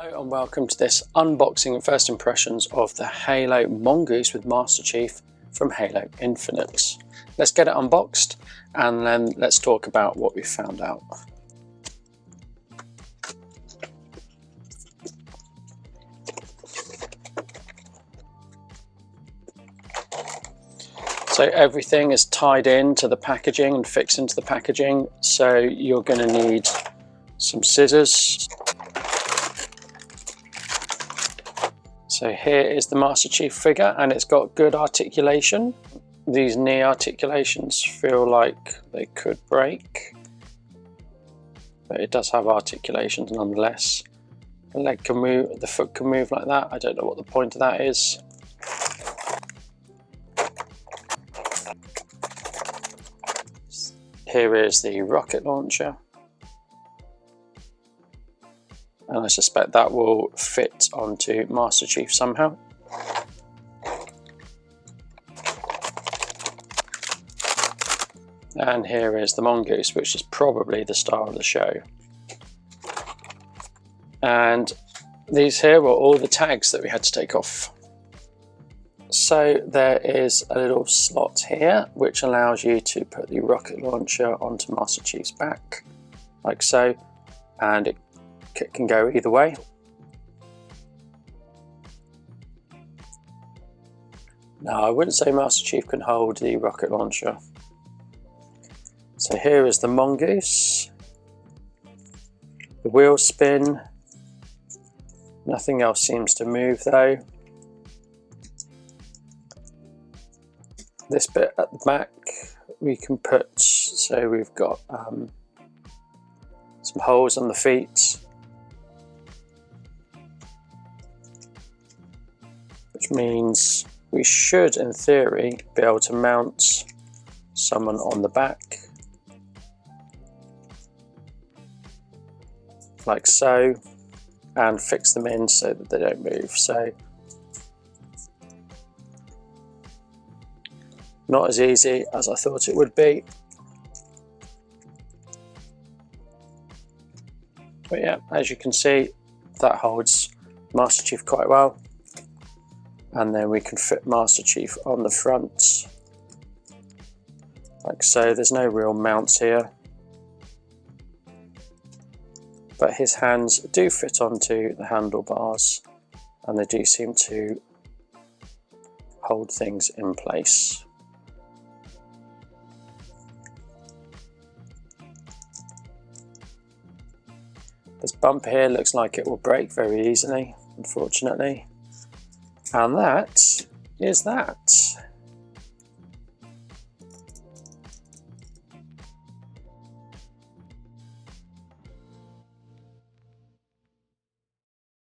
Hello and welcome to this unboxing and first impressions of the Halo Mongoose with Master Chief from Halo Infinite. Let's get it unboxed and then let's talk about what we found out. So everything is tied into the packaging and fixed into the packaging, so you're going to need some scissors. So here is the Master Chief figure and it's got good articulation. These knee articulations feel like they could break, but it does have articulations nonetheless. The leg can move, the foot can move like that. I don't know what the point of that is. Here is the rocket launcher. And I suspect that will fit onto Master Chief somehow. And here is the Mongoose, which is probably the star of the show. And these here were all the tags that we had to take off. So there is a little slot here, which allows you to put the rocket launcher onto Master Chief's back, like so, and it can go either way. Now, I wouldn't say Master Chief can hold the rocket launcher. So here is the Mongoose. The wheels spin. Nothing else seems to move though. This bit at the back we can put, so we've got some holes on the feet, which means we should, in theory, be able to mount someone on the back, like so, and fix them in so that they don't move. So, not as easy as I thought it would be. But yeah, as you can see, that holds Master Chief quite well. And then we can fit Master Chief on the front, like so. There's no real mounts here, but his hands do fit onto the handlebars and they do seem to hold things in place. This bump here looks like it will break very easily, unfortunately. And that is that.